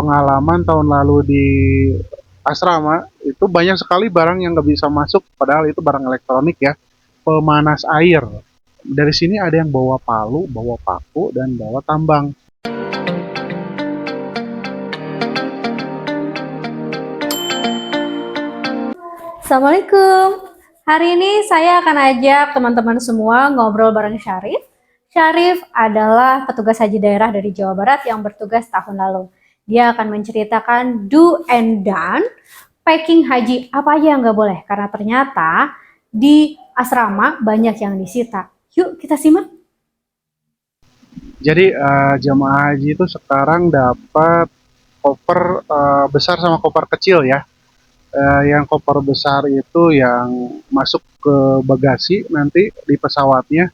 Pengalaman tahun lalu di asrama itu banyak sekali barang yang nggak bisa masuk, padahal itu barang elektronik ya. Pemanas air. Dari sini ada yang bawa palu, bawa paku, dan bawa tambang. Assalamualaikum. Hari ini saya akan ajak teman-teman semua ngobrol bareng Syarif. Syarif adalah petugas haji daerah dari Jawa Barat yang bertugas tahun lalu. Dia akan menceritakan do and done packing haji, apa aja yang nggak boleh. Karena ternyata di asrama banyak yang disita. Yuk kita simak. Jadi jemaah haji itu sekarang dapat koper besar sama koper kecil ya. Yang koper besar itu yang masuk ke bagasi nanti di pesawatnya.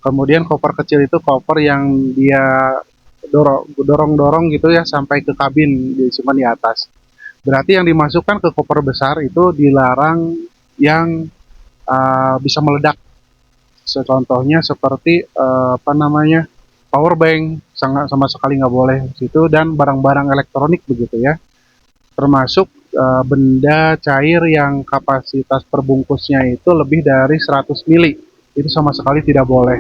Kemudian koper kecil itu koper yang dia dorong-dorong gitu ya sampai ke kabin disimpan di atas. Berarti yang dimasukkan ke koper besar itu dilarang yang bisa meledak. Contohnya seperti apa namanya power bank sangat sama sekali nggak boleh situ, dan barang-barang elektronik begitu ya. Termasuk benda cair yang kapasitas perbungkusnya itu lebih dari 100 mili. Itu sama sekali tidak boleh.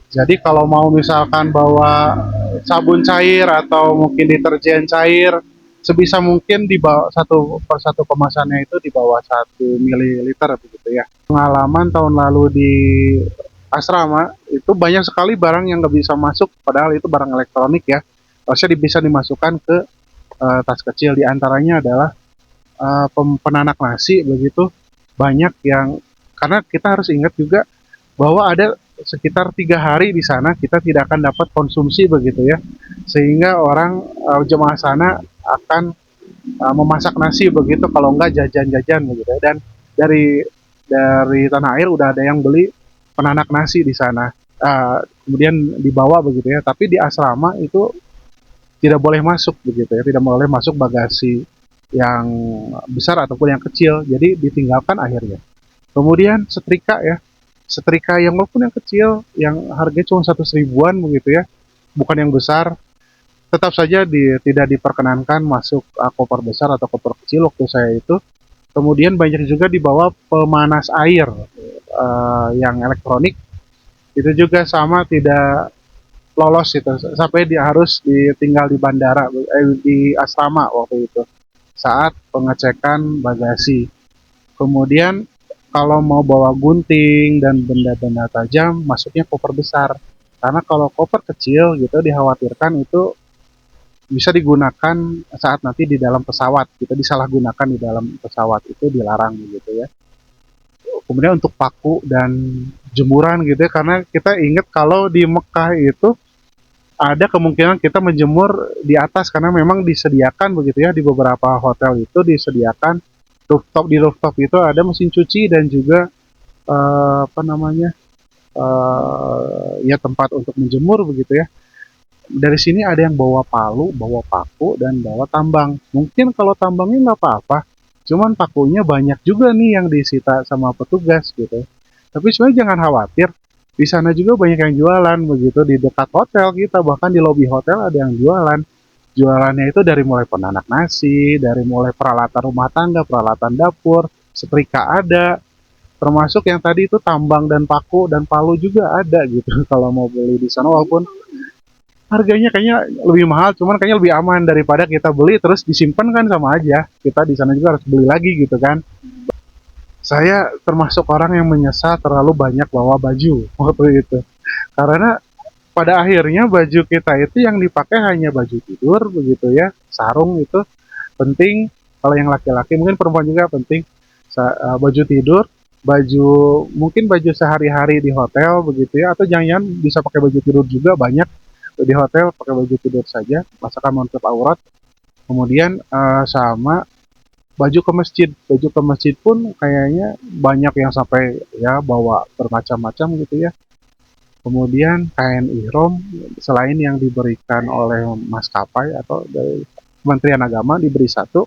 Jadi kalau mau misalkan bawa sabun cair atau mungkin deterjen cair, sebisa mungkin di bawah satu per satu kemasannya itu di bawah 1 mililiter begitu ya. Pengalaman tahun lalu di asrama itu banyak sekali barang yang nggak bisa masuk, padahal itu barang elektronik ya. Harusnya bisa dimasukkan ke tas kecil. Di antaranya adalah penanak nasi begitu, banyak yang, karena kita harus ingat juga bahwa ada sekitar 3 hari di sana kita tidak akan dapat konsumsi begitu ya, sehingga orang jemaah sana akan memasak nasi begitu, kalau enggak jajan-jajan begitu ya. Dan dari tanah air udah ada yang beli penanak nasi di sana, kemudian dibawa begitu ya. Tapi di asrama itu tidak boleh masuk begitu ya, tidak boleh masuk bagasi yang besar ataupun yang kecil, jadi ditinggalkan akhirnya. Kemudian setrika ya, setrika yang walaupun yang kecil, yang harganya cuma 100 ribuan begitu ya, bukan yang besar, tetap saja tidak diperkenankan masuk koper besar atau koper kecil waktu saya itu. Kemudian banyak juga dibawa pemanas air yang elektronik, itu juga sama tidak lolos itu, sampai dia harus ditinggal di bandara, di asrama waktu itu saat pengecekan bagasi. Kemudian kalau mau bawa gunting dan benda-benda tajam, masuknya koper besar. Karena kalau koper kecil gitu dikhawatirkan itu bisa digunakan saat nanti di dalam pesawat, kita disalahgunakan di dalam pesawat, itu dilarang gitu ya. Kemudian untuk paku dan jemuran gitu ya, karena kita ingat kalau di Mekah itu ada kemungkinan kita menjemur di atas, karena memang disediakan begitu ya, di beberapa hotel itu disediakan rooftop itu ada mesin cuci dan juga apa namanya ya tempat untuk menjemur begitu ya. Dari sini ada yang bawa palu, bawa paku, dan bawa tambang. Mungkin kalau tambangnya nggak apa-apa, cuman pakunya banyak juga nih yang disita sama petugas gitu. Tapi sebenarnya jangan khawatir, di sana juga banyak yang jualan begitu, di dekat hotel kita, bahkan di lobi hotel ada yang jualan. Jualannya itu dari mulai penanak nasi, dari mulai peralatan rumah tangga, peralatan dapur, setrika ada, termasuk yang tadi itu tambang dan paku dan palu juga ada gitu. Kalau mau beli di sana, walaupun harganya kayaknya lebih mahal, cuman kayaknya lebih aman daripada kita beli terus disimpan, kan sama aja. Kita di sana juga harus beli lagi gitu kan. Saya termasuk orang yang menyesal terlalu banyak bawa baju waktu itu. Karena pada akhirnya baju kita itu yang dipakai hanya baju tidur begitu ya. Sarung itu penting, kalau yang laki-laki, mungkin perempuan juga penting. Baju tidur, baju, mungkin baju sehari-hari di hotel begitu ya, atau jangan-jangan bisa pakai baju tidur juga, banyak di hotel pakai baju tidur saja, masakan menutup aurat. Kemudian sama baju ke masjid, baju ke masjid pun kayaknya banyak yang sampai ya bawa bermacam-macam gitu ya. Kemudian kain ihram, selain yang diberikan oleh maskapai atau dari Kementerian Agama diberi satu,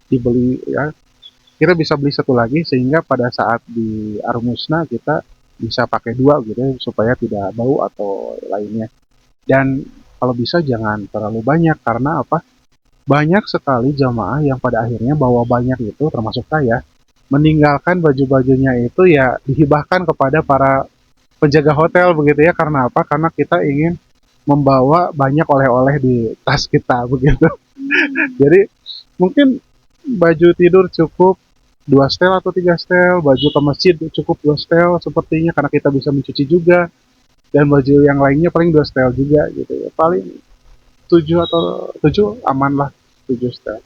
dibeli ya, kita bisa beli satu lagi, sehingga pada saat di Armusna kita bisa pakai dua gitu ya, supaya tidak bau atau lainnya. Dan kalau bisa jangan terlalu banyak, karena apa? banyak sekali jamaah yang pada akhirnya bawa banyak itu, termasuk saya, meninggalkan baju-bajunya itu ya dihibahkan kepada para penjaga hotel begitu ya. Karena apa? Karena kita ingin membawa banyak oleh-oleh di tas kita begitu. Jadi mungkin baju tidur cukup 2 setel atau 3 setel, baju ke masjid cukup 2 setel sepertinya karena kita bisa mencuci juga, dan baju yang lainnya paling 2 setel juga gitu ya. Paling 7 aman lah, 7 setel.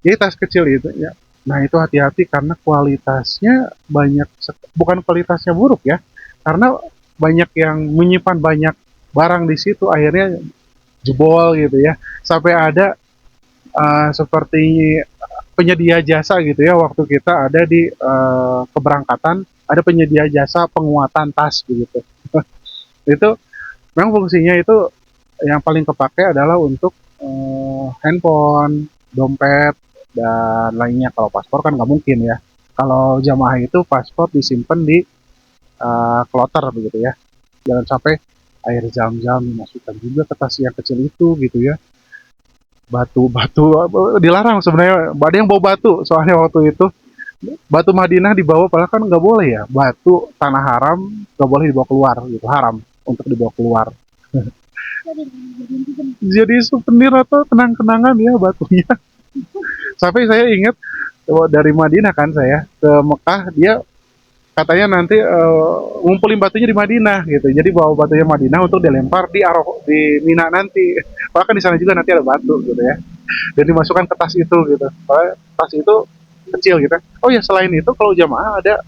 Jadi tas kecil itu ya. Nah itu hati-hati karena kualitasnya banyak, bukan kualitasnya buruk ya, karena banyak yang menyimpan banyak barang di situ akhirnya jebol gitu ya. Sampai ada seperti penyedia jasa gitu ya, waktu kita ada di keberangkatan ada penyedia jasa penguatan tas begitu. Itu memang fungsinya itu yang paling kepake adalah untuk handphone, dompet, dan lainnya. Kalau paspor kan nggak mungkin ya. Kalau jamaah itu paspor disimpan di kloter begitu ya. Jangan sampai air zam-zam dimasukkan juga ke tas yang kecil itu gitu ya. Batu-batu dilarang sebenarnya. Ada yang bawa batu, soalnya waktu itu batu Madinah dibawa, padahal kan nggak boleh ya. Batu tanah haram nggak boleh dibawa keluar gitu, haram untuk dibawa keluar. Jadi souvenir atau kenang-kenangan ya batunya. Sampai saya ingat dari Madinah kan saya ke Mekah, dia katanya nanti ngumpulin batunya di Madinah gitu. Jadi bawa batunya Madinah untuk dilempar di di Mina nanti. Padahal kan di sana juga nanti ada batu gitu ya. Dan dimasukkan ke tas itu gitu. Padahal tas itu kecil gitu. Oh ya, selain itu kalau jamaah ada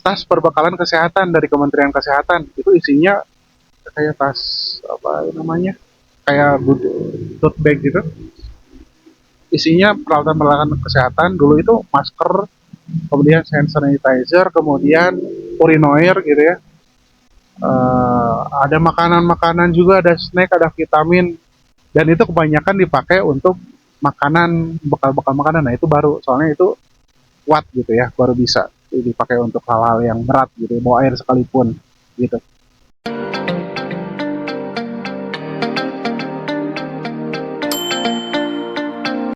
tas perbekalan kesehatan dari Kementerian Kesehatan. Itu isinya kayak tas apa namanya? Kayak tote bag gitu. Isinya peralatan-peralatan kesehatan. Dulu itu masker, kemudian hand sanitizer, kemudian urinoir gitu ya. Ada makanan-makanan juga, ada snack, ada vitamin, dan itu kebanyakan dipakai untuk makanan, bekal-bekal makanan. Nah itu baru, soalnya itu kuat gitu ya, baru bisa dipakai untuk hal-hal yang berat gitu, bawa air sekalipun gitu.